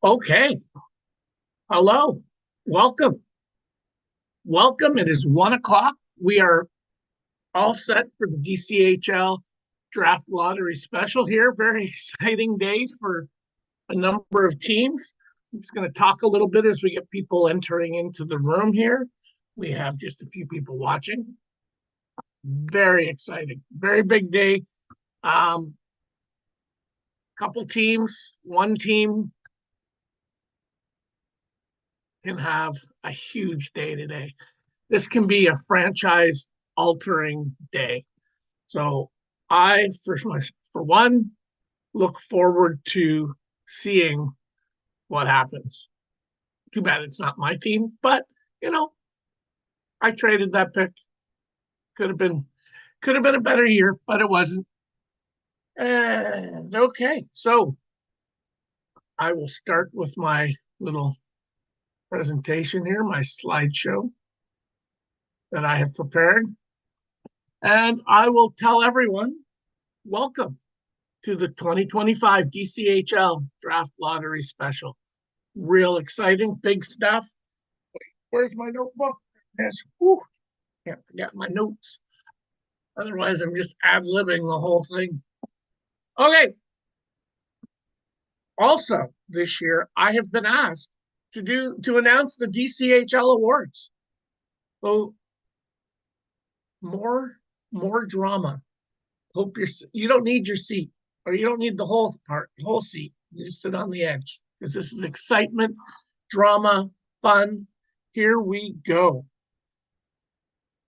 Okay. Hello. Welcome. Welcome. It is 1 o'clock. We are all set for the DCHL draft lottery special here. Very exciting day for a number of teams. I'm just going to talk a little bit as we get people entering into the room here. We have just a few people watching. Very exciting. Very big day. Couple teams, one team can have a huge day today. This can be a franchise altering day. So I, for one, look forward to seeing what happens. Too bad it's not my team, but you know, I traded that pick. Could have been a better year, but it wasn't. And okay, so I will start with my little presentation here, my slideshow that I have prepared. And I will tell everyone, welcome to the 2025 DCHL Draft Lottery Special. Real exciting, big stuff. Where's my notebook? Yes, whew, can't forget my notes. Otherwise, I'm just ad-libbing the whole thing. Okay. Also, this year, I have been asked to announce the DCHL awards. So more more drama. Hope you don't need your seat, or you don't need the whole seat. You just sit on the edge because this is excitement, drama, fun. Here we go.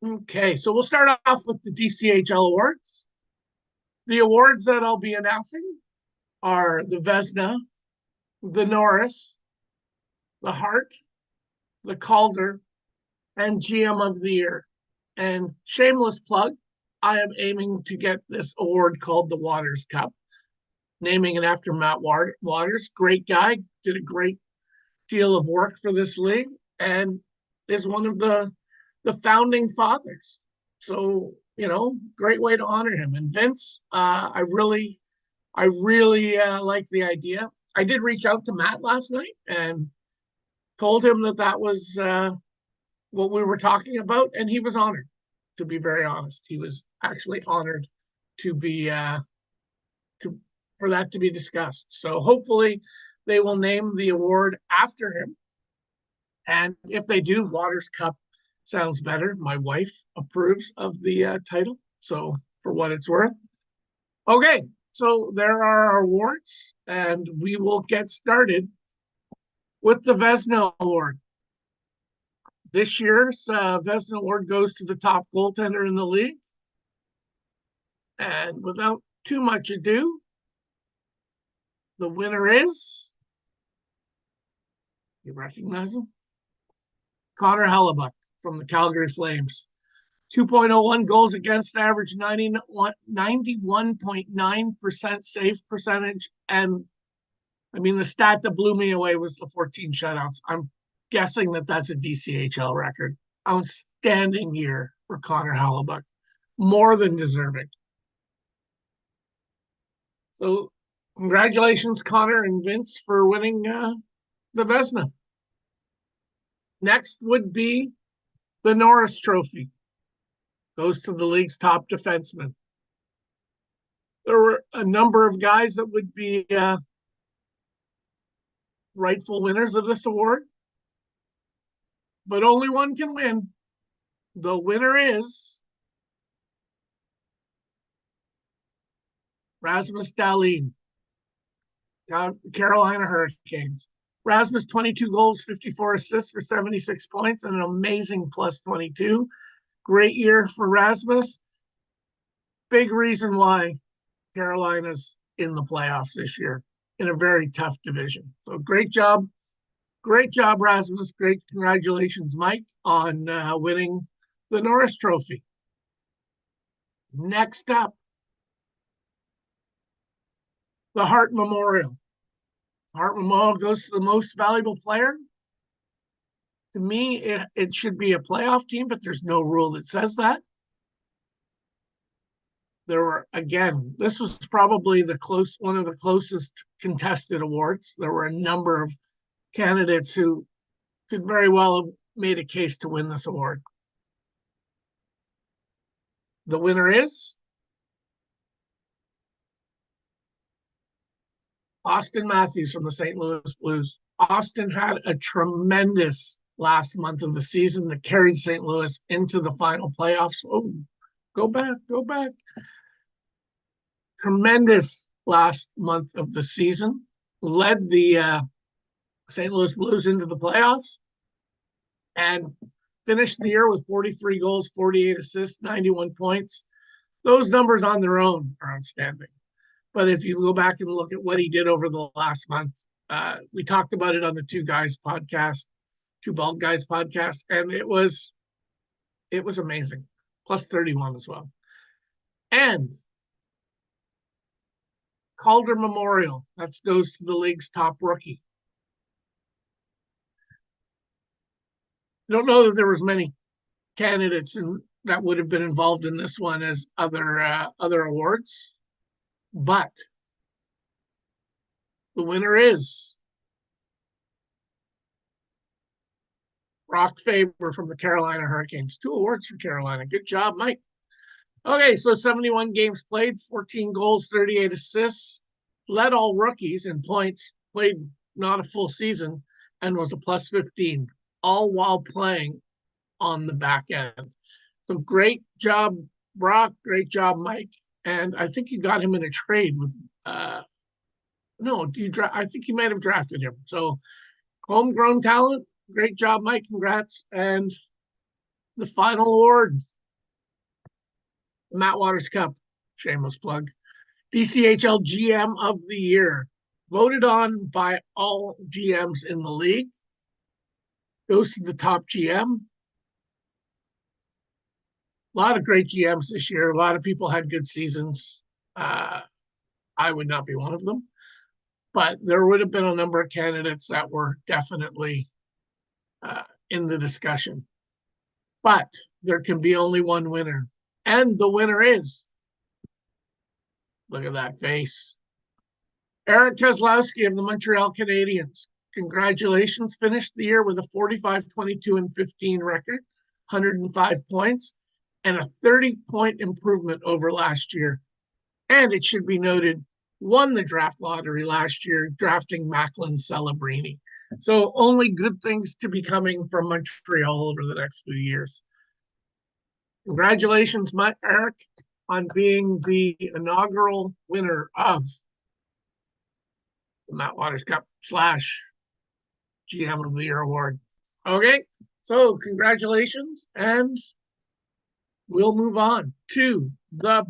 Okay, so we'll start off with the DCHL awards. The awards that I'll be announcing are the Vesna, the Norris, the Hart, the Calder, and GM of the Year. And shameless plug, I am aiming to get this award called the Waters Cup, naming it after Matt Waters. Great guy, did a great deal of work for this league, and is one of the founding fathers. So, great way to honor him. And Vince, I really like the idea. I did reach out to Matt last night and told him that was what we were talking about, and he was honored. To be very honest, he was actually honored to be to for that to be discussed. So hopefully, they will name the award after him. And if they do, Waters Cup sounds better. My wife approves of the title. So for what it's worth. Okay, so there are our awards, and we will get started with the Vesna Award. This year's Vesna Award goes to the top goaltender in the league. And without too much ado, the winner is, you recognize him? Connor Hellebuck from the Calgary Flames. 2.01 goals against average, 91.9% save percentage. And I mean, the stat that blew me away was the 14 shutouts. I'm guessing that's a DCHL record. Outstanding year for Connor Hellebuck. More than deserving. So congratulations, Connor and Vince, for winning the Vesna. Next would be the Norris Trophy. Goes to the league's top defenseman. There were a number of guys that would be rightful winners of this award, but only one can win. The winner is Rasmus Dahlin, Carolina Hurricanes. Rasmus, 22 goals, 54 assists for 76 points, and an amazing plus 22. Great year for Rasmus. Big reason why Carolina's in the playoffs this year in a very tough division. So great job. Great job, Rasmus. Great congratulations, Mike, on winning the Norris Trophy. Next up, the Hart Memorial. Hart Memorial goes to the most valuable player. To me, it should be a playoff team, but there's no rule that says that. There were, again, this was probably one of the closest contested awards. There were a number of candidates who could very well have made a case to win this award. The winner is Austin Matthews from the St. Louis Blues. Austin had a tremendous last month of the season that carried St. Louis into the final playoffs. Oh, go back, go back. Tremendous last month of the season, led the St. Louis Blues into the playoffs, and finished the year with 43 goals, 48 assists, 91 points. Those numbers on their own are outstanding. But if you go back and look at what he did over the last month, we talked about it on the Two Bald Guys podcast, and it was amazing. Plus 31 as well. And Calder Memorial, that goes to the league's top rookie. I don't know that there was many candidates that would have been involved in this one as other awards, but the winner is Brock Faber from the Carolina Hurricanes. 2 awards for Carolina. Good job, Mike. Okay, so 71 games played, 14 goals, 38 assists, led all rookies in points, played not a full season, and was a plus 15, all while playing on the back end. So great job, Brock. Great job, Mike. And I think you got him in a trade with I think you might have drafted him. So homegrown talent. Great job, Mike. Congrats. And the final award, the Matt Waters Cup. Shameless plug. DCHL GM of the Year. Voted on by all GMs in the league. Goes to the top GM. A lot of great GMs this year. A lot of people had good seasons. I would not be one of them. But there would have been a number of candidates that were definitely in the discussion. But there can be only one winner. And the winner is, look at that face, Eric Kozlowski of the Montreal Canadiens. Congratulations. Finished the year with a 45, 22, and 15 record, 105 points, and a 30-point improvement over last year. And it should be noted, won the draft lottery last year, drafting Macklin Celebrini. So only good things to be coming from Montreal over the next few years. Congratulations, Eric, on being the inaugural winner of the Matt Waters Cup / GM of the Year award. Okay, so congratulations, and we'll move on to the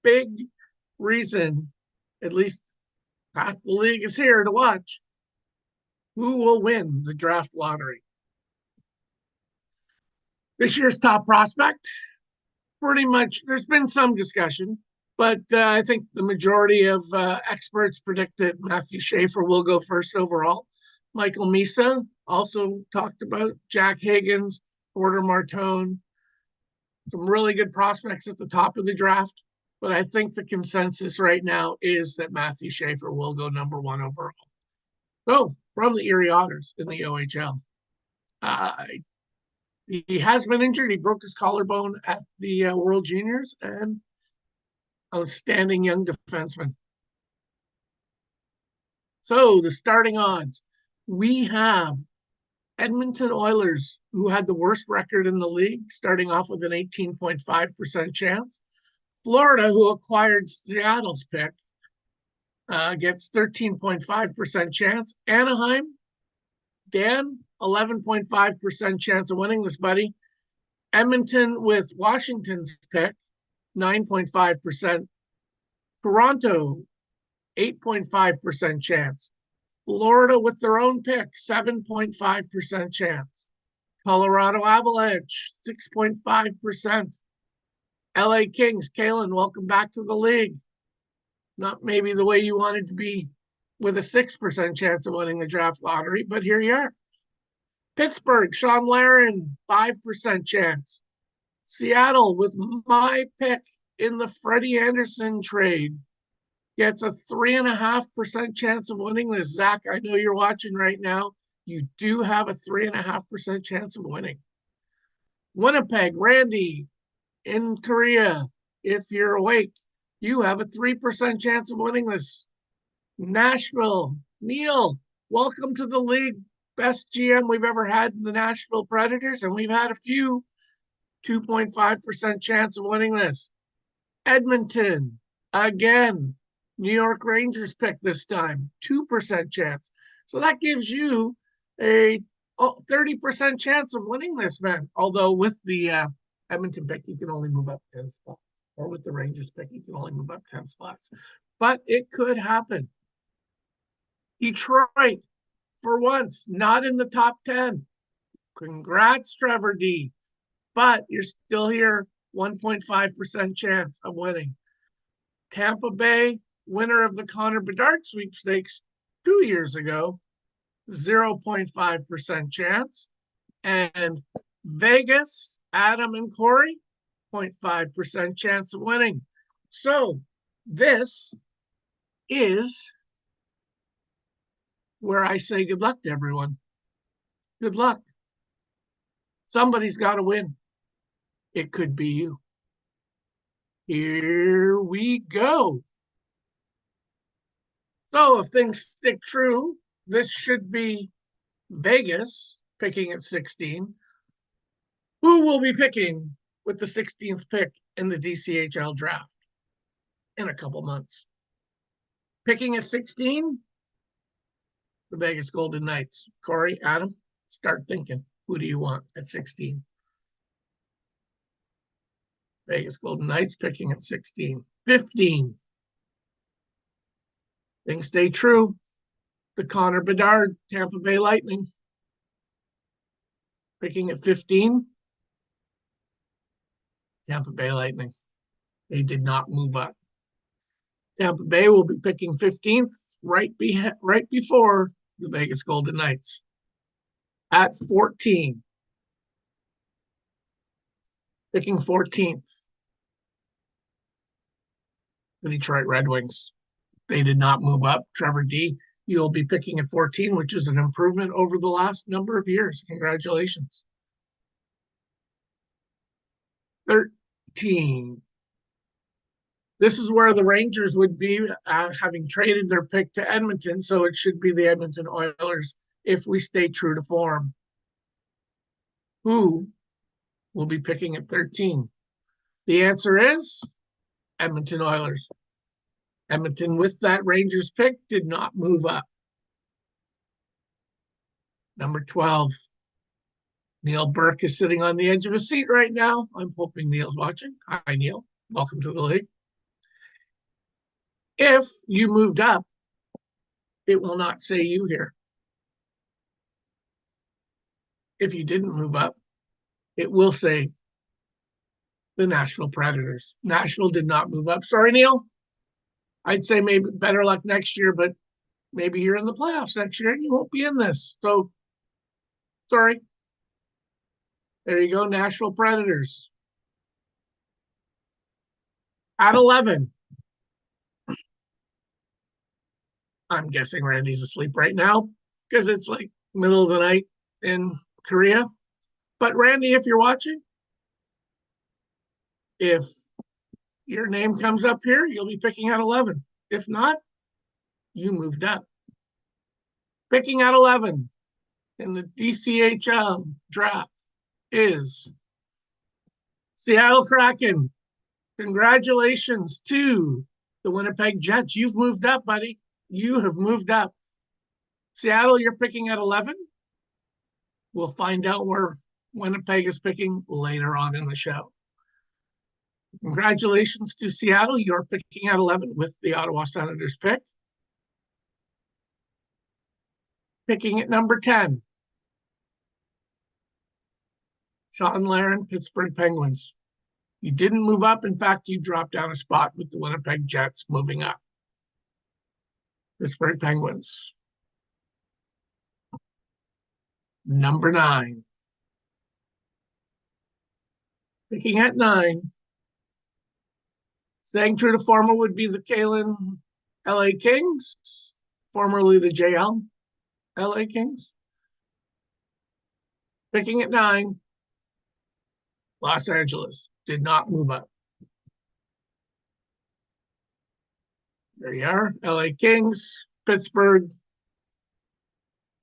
big reason, at least half the league is here to watch. Who will win the draft lottery? This year's top prospect, pretty much, there's been some discussion, but I think the majority of experts predict that Matthew Schaefer will go first overall. Michael Misa also talked about Jack Higgins, Porter Martone, some really good prospects at the top of the draft. But I think the consensus right now is that Matthew Schaefer will go number 1 overall. So, from the Erie Otters in the OHL. He has been injured. He broke his collarbone at the World Juniors, and outstanding young defenseman. So, the starting odds. We have Edmonton Oilers, who had the worst record in the league, starting off with an 18.5% chance. Florida, who acquired Seattle's pick, gets 13.5% chance. Anaheim, Dan, 11.5% chance of winning this, buddy. Edmonton with Washington's pick, 9.5%. Toronto, 8.5% chance. Florida with their own pick, 7.5% chance. Colorado Avalanche, 6.5%. LA Kings, Kalen, welcome back to the league. Not maybe the way you wanted to be with a 6% chance of winning the draft lottery, but here you are. Pittsburgh, Sean Laren, 5% chance. Seattle with my pick, in the Freddie Anderson trade gets a 3.5% chance of winning this. Zach, I know you're watching right now. You do have a 3.5% chance of winning. Winnipeg, Randy, in Korea, if you're awake, you have a 3% chance of winning this. Nashville, Neil, welcome to the league. Best GM we've ever had in the Nashville Predators, and we've had a few. 2.5% chance of winning this. Edmonton, again, New York Rangers pick this time, 2% chance. So that gives you a 30% chance of winning this, man. Although with the Edmonton pick, you can only move up 10 spots. Or with the Rangers pick, you can only move up 10 spots. But it could happen. Detroit, for once, not in the top 10. Congrats, Trevor D. But you're still here, 1.5% chance of winning. Tampa Bay, winner of the Connor Bedard sweepstakes 2 years ago, 0.5% chance. And Vegas, Adam and Corey, 0.5% chance of winning. So this is where I say good luck to everyone. Good luck. Somebody's got to win. It could be you. Here we go. So if things stick true, this should be Vegas picking at 16. Who will be picking with the 16th pick in the DCHL draft in a couple months? Picking at 16, the Vegas Golden Knights. Corey, Adam, start thinking. Who do you want at 16? Vegas Golden Knights picking at 16. 15. Things stay true. The Connor Bedard, Tampa Bay Lightning. Picking at 15. Tampa Bay Lightning. They did not move up. Tampa Bay will be picking 15th, right before the Vegas Golden Knights. At 14. Picking 14th. The Detroit Red Wings. They did not move up. Trevor D, you'll be picking at 14, which is an improvement over the last number of years. Congratulations. 13. This is where the Rangers would be, having traded their pick to Edmonton, so it should be the Edmonton Oilers if we stay true to form. Who will be picking at 13? The answer is Edmonton Oilers. Edmonton, with that Rangers pick, did not move up. Number 12. Neil Burke is sitting on the edge of his seat right now. I'm hoping Neil's watching. Hi, Neil. Welcome to the league. If you moved up, it will not say you here. If you didn't move up, it will say the Nashville Predators. Nashville did not move up. Sorry, Neil. I'd say maybe better luck next year, but maybe you're in the playoffs next year and you won't be in this. So, sorry. There you go, Nashville Predators. At 11. I'm guessing Randy's asleep right now because it's like middle of the night in Korea. But Randy, if you're watching, if your name comes up here, you'll be picking at 11. If not, you moved up. Picking at 11 in the DCHL draft is Seattle Kraken. Congratulations to the Winnipeg Jets. You've moved up, buddy. You have moved up. Seattle, you're picking at 11. We'll find out where Winnipeg is picking later on in the show. Congratulations to Seattle. You're picking at 11 with the Ottawa Senators pick. Picking at number 10. Sean Laren, Pittsburgh Penguins. You didn't move up. In fact, you dropped down a spot with the Winnipeg Jets moving up. Pittsburgh Penguins. Number 9. Picking at 9. Staying true to former would be the Kalen LA Kings, formerly the JL LA Kings. Picking at 9, Los Angeles did not move up. There you are, LA Kings, Pittsburgh.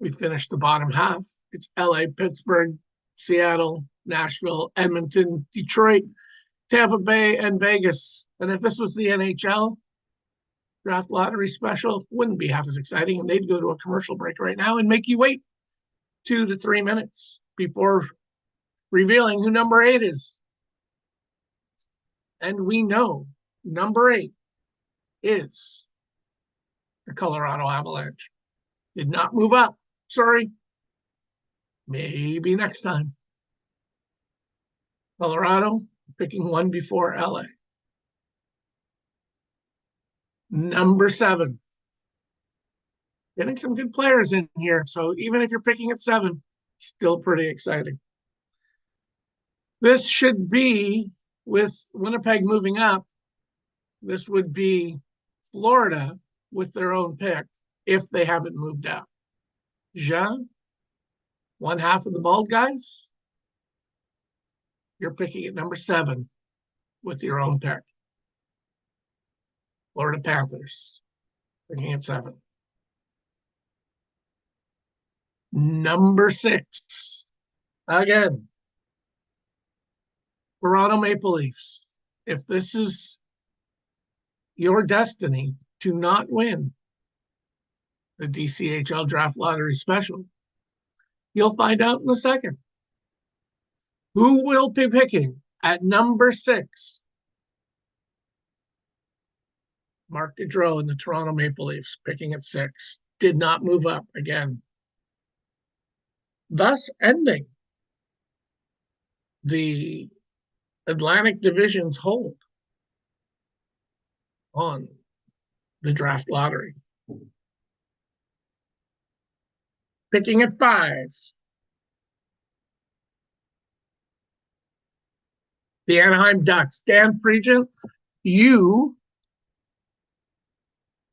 We finished the bottom half. It's LA, Pittsburgh, Seattle, Nashville, Edmonton, Detroit, Tampa Bay, and Vegas. And if this was the NHL draft lottery special, wouldn't be half as exciting. And they'd go to a commercial break right now and make you wait 2 to 3 minutes before revealing who number 8 is. And we know number 8 is the Colorado Avalanche. Did not move up. Sorry. Maybe next time. Colorado picking 1 before LA. Number 7. Getting some good players in here. So even if you're picking at 7, still pretty exciting. This should be, with Winnipeg moving up, this would be Florida with their own pick if they haven't moved up. Jean, one half of the bald guys, you're picking at number 7 with your own pick. Florida Panthers, picking at 7. Number 6, again, Toronto Maple Leafs. If this is your destiny to not win the DCHL Draft Lottery Special, you'll find out in a second. Who will be picking at number 6? Mark Gaudreau and the Toronto Maple Leafs picking at 6. Did not move up again. Thus ending the Atlantic Division's hold on the draft lottery. Picking at 5, the Anaheim Ducks. Dan Pregent, you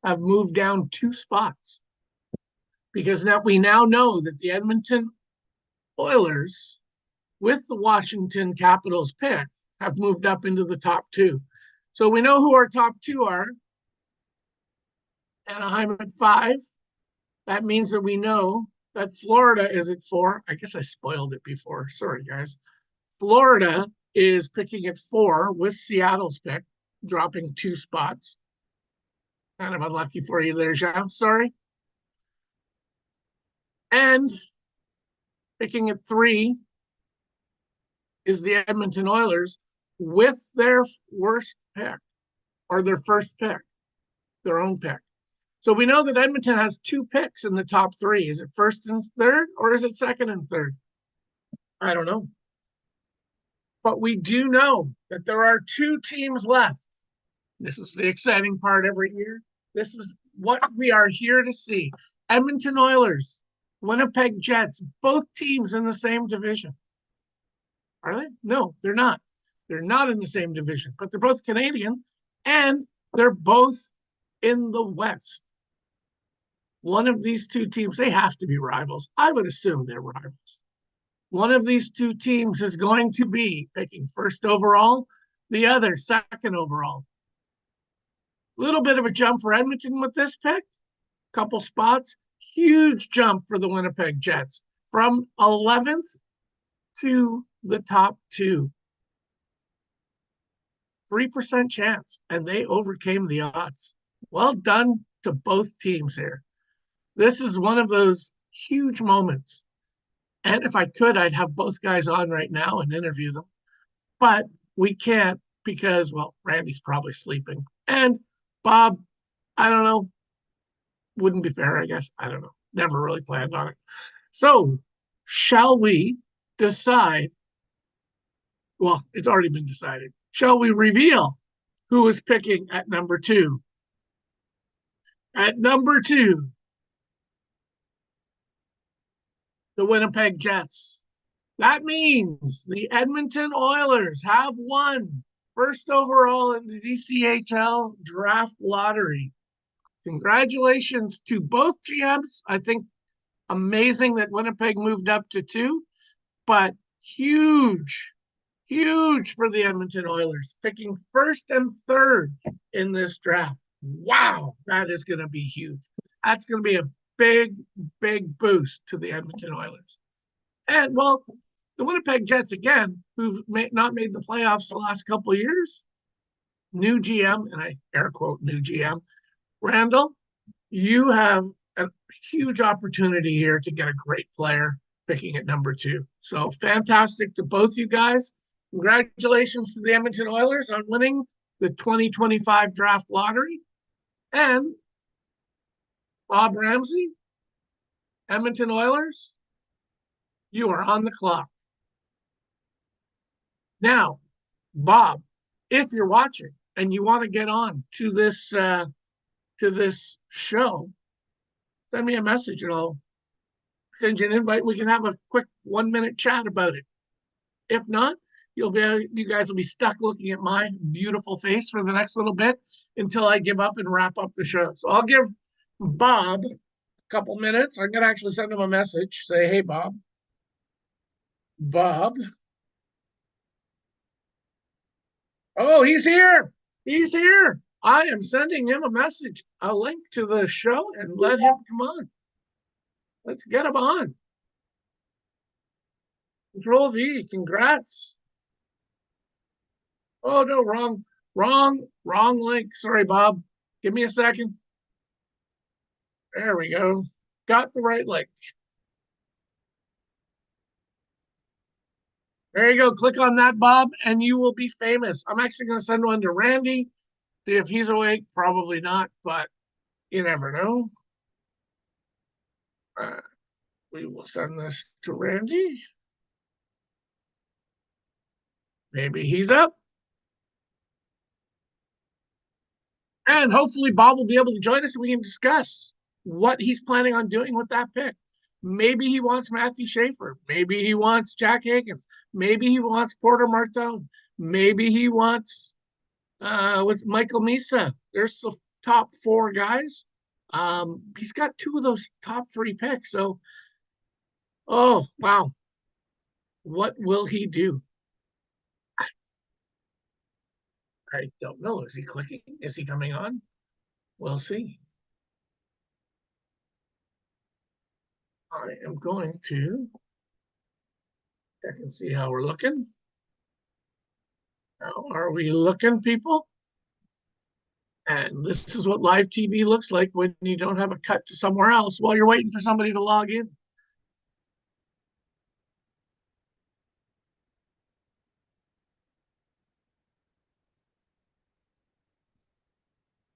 have moved down 2 spots because now we know that the Edmonton Oilers, with the Washington Capitals pick, have moved up into the top 2. So we know who our top 2 are. Anaheim at 5. That means that we know that Florida is at 4. I guess I spoiled it before. Sorry, guys. Florida is picking at 4 with Seattle's pick, dropping 2 spots. Kind of unlucky for you there, Jean. Sorry. And picking at 3 is the Edmonton Oilers with their worst pick, or their first pick, their own pick. So we know that Edmonton has 2 picks in the top 3. Is it first and third, or is it second and third? I don't know. But we do know that there are 2 teams left. This is the exciting part every year. This is what we are here to see. Edmonton Oilers, Winnipeg Jets, both teams in the same division. Are they? No, they're not. They're not in the same division, but they're both Canadian, and they're both in the West. One of these 2 teams, they have to be rivals. I would assume they're rivals. One of these 2 teams is going to be picking first overall, the other second overall. Little bit of a jump for Edmonton with this pick, couple spots. Huge jump for the Winnipeg Jets from 11th to the top 2. 3% chance, and they overcame the odds. Well done to both teams here. This is one of those huge moments. And if I could, I'd have both guys on right now and interview them. But we can't because, well, Randy's probably sleeping. And Bob, I don't know, wouldn't be fair, I guess. I don't know. Never really planned on it. So, shall we decide? Well, it's already been decided. Shall we reveal who is picking at number 2? At number 2, the Winnipeg Jets. That means the Edmonton Oilers have won first overall in the DCHL draft lottery. Congratulations to both GMs. I think amazing that Winnipeg moved up to 2, but huge, huge for the Edmonton Oilers, picking first and third in this draft. Wow, that is going to be huge. That's going to be a big, big boost to the Edmonton Oilers. And well, the Winnipeg Jets again, who've not made the playoffs the last couple of years, new GM, and I air quote new GM, Randall, you have a huge opportunity here to get a great player picking at number 2. So fantastic to both you guys. Congratulations to the Edmonton Oilers on winning the 2025 draft lottery. And Bob Ramsey, Edmonton Oilers, you are on the clock. Now, Bob, if you're watching and you want to get on to this show, send me a message and I'll send you an invite. We can have a quick 1-minute chat about it. If not, you guys will be stuck looking at my beautiful face for the next little bit until I give up and wrap up the show. So I'll give Bob a couple minutes. I'm gonna actually send him a message. Say, hey, Bob. Bob. Oh, he's here. He's here. I am sending him a message, a link to the show, and let him come on. Let's get him on. Control V, congrats. Oh, no, wrong link. Sorry, Bob. Give me a second. There we go. Got the right link. There you go. Click on that, Bob, and you will be famous. I'm actually going to send one to Randy. See if he's awake. Probably not, but you never know. We will send this to Randy. Maybe he's up. And hopefully Bob will be able to join us and we can discuss what he's planning on doing with that pick. Maybe he wants Matthew Schaefer. Maybe he wants Jack Higgins. Maybe he wants Porter Martone. Maybe he wants with Michael Misa. There's the top 4 guys. He's got 2 of those top 3 picks. So, oh, wow. What will he do? I don't know. Is he clicking? Is he coming on? We'll see. I am going to check and see how we're looking. How are we looking, people? And this is what live TV looks like when you don't have a cut to somewhere else while you're waiting for somebody to log in.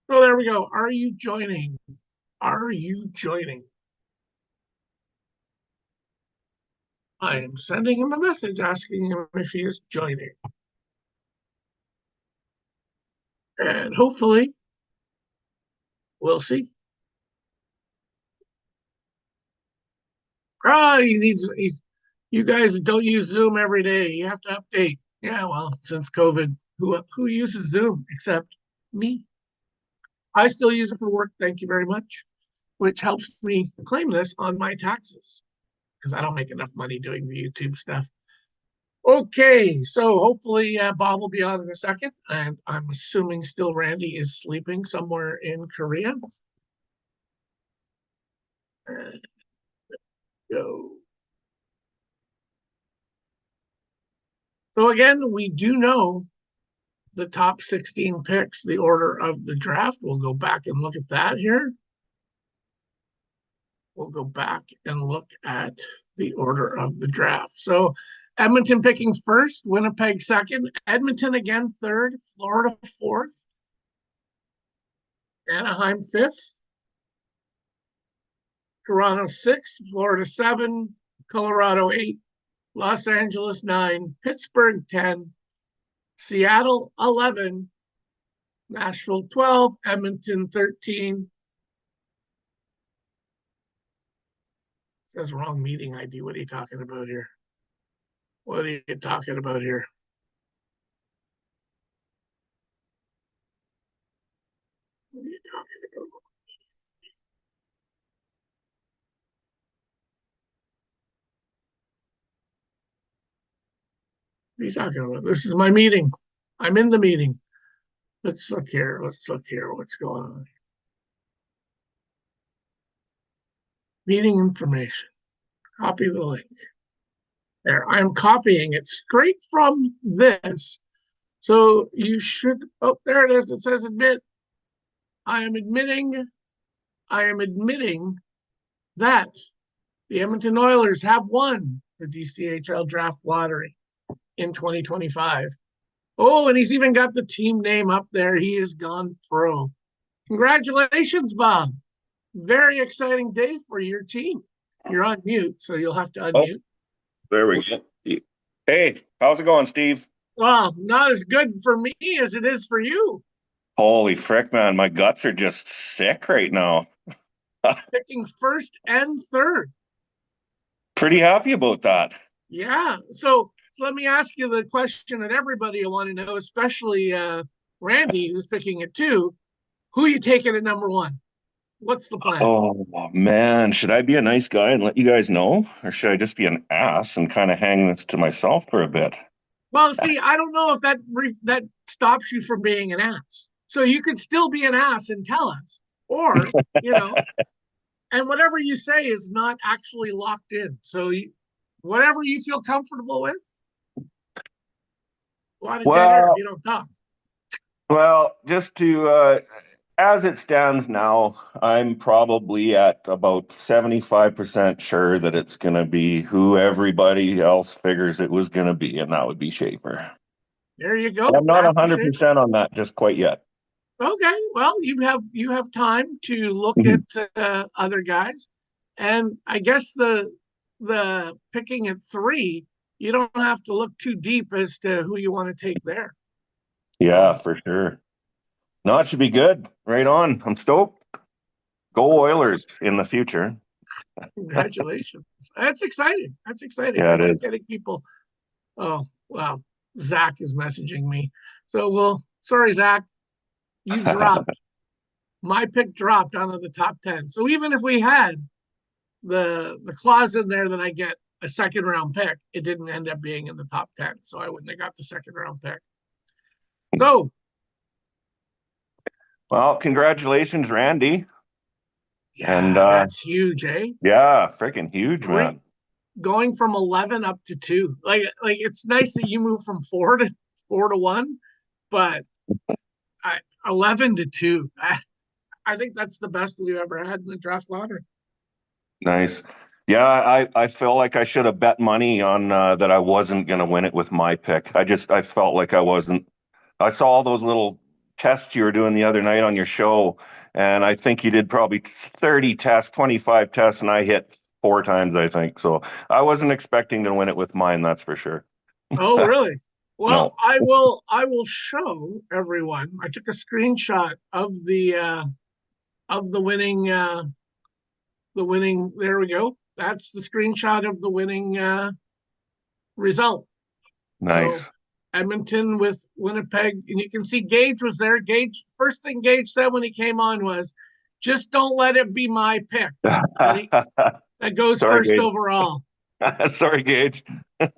So there we go. Are you joining? Are you joining? I am sending him a message asking him if he is joining. And hopefully we'll see. You guys don't use Zoom every day. You have to update. Yeah, well, since COVID, who uses Zoom except me? I still use it for work. Thank you very much, which helps me claim this on my taxes because I don't make enough money doing the YouTube stuff. Okay, so hopefully Bob will be on in a second, and I'm assuming still Randy is sleeping somewhere in Korea. Go. So again, we do know the top 16 picks, the order of the draft. We'll go back and look at that here. We'll go back and look at the order of the draft. So Edmonton picking first, Winnipeg second, Edmonton again third, Florida fourth, Anaheim fifth, Toronto sixth, Florida 7, Colorado 8, Los Angeles 9, Pittsburgh 10, Seattle 11, Nashville 12, Edmonton 13. It says wrong meeting ID. What are you talking about here? What are you talking about here? What are you talking about? This is my meeting. I'm in the meeting. Let's look here. Let's look here. What's going on? Meeting information. Copy the link. There. I'm copying it straight from this. So you should, oh, there it is. It says admit. I am admitting, I am admitting that the Edmonton Oilers have won the DCHL draft lottery in 2025. Oh, and he's even got the team name up there. He has gone pro. Congratulations, Bob. Very exciting day for your team. You're on mute, so you'll have to Oh, unmute. there we go. Hey, how's it going, Steve? Well, not as good for me as it is for you. Holy frick, man. My guts are just sick right now. Picking first and third. Pretty happy about that. Yeah. So let me ask you the question that everybody will want to know, especially Randy, who's picking it too. Who are you taking at number one? What's the plan? Oh, man. Should I be a nice guy and let you guys know? Or should I just be an ass and kind of hang this to myself for a bit? Well, see, I don't know if that stops you from being an ass. So you could still be an ass and tell us, or and whatever you say is not actually locked in. So whatever you feel comfortable with. A lot of dead air if Well, you don't talk. just to, as it stands now, I'm probably at about 75% sure that it's going to be who everybody else figures it was going to be, and that would be Schaefer. There you I'm go, not Matthew Schaefer. 100% on that just quite yet. Okay, well, you have time to look at Mhm. other guys, and I guess the picking at three, you don't have to look too deep as to who you want to take there. Yeah, So for sure. No, it should be good. Right on. I'm stoked. Go Oilers in the future. congratulations. That's exciting. That's exciting. Yeah, I it keep is. getting people. Oh, wow. Zach is messaging me. So, well, sorry, Zach, you dropped. My pick dropped out of the top 10. So even if we had the clause in there that I get a second round pick, it didn't end up being in the top 10. So I wouldn't have got the second round pick. So, Well, congratulations, Randy. And yeah, that's huge, eh? yeah, freaking huge, Three man. going from 11 up to 2. Like it's nice that you move from 4 to 1, but 11 to 2. I think that's the best we've ever had in the draft lottery. Nice. Yeah, I felt like I should have bet money on that I wasn't going to win it with my pick. I felt like I wasn't. I saw all those little tests you were doing the other night on your show, and I think you did probably 30 tests, 25 tests, and I hit four times, I think. So I wasn't expecting to win it with mine, that's for sure. Oh, really? Well, No, I will show everyone. I took a screenshot of the winning, there we go. That's the screenshot of the winning result. So nice. Edmonton with Winnipeg, and you can see Gage was there. Gage, first thing Gage said when he came on was, "Just don't let it be my pick." That goes Sorry, first Gage. overall. Sorry, Gage.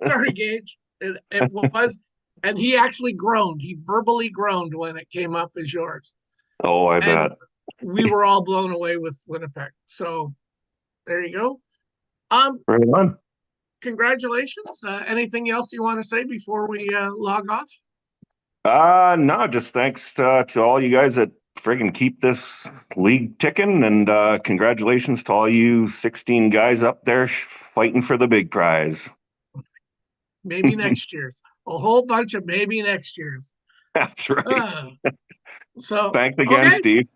Sorry, Gage. It was, and he actually groaned. He verbally groaned when it came up as yours, Oh, I and bet. we were all blown away with Winnipeg. So there you go. Right on. Congratulations. Anything else you want to say before we log off? No, just thanks to all you guys that friggin' keep this league ticking, and congratulations to all you 16 guys up there fighting for the big prize. Maybe next year's. A whole bunch of maybe next year's. That's right. Uh, so, Thanks again, okay. Steve.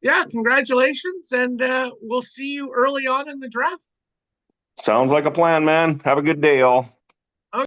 Yeah, congratulations. And we'll see you early on in the draft. Sounds like a plan, man. Have a good day, all.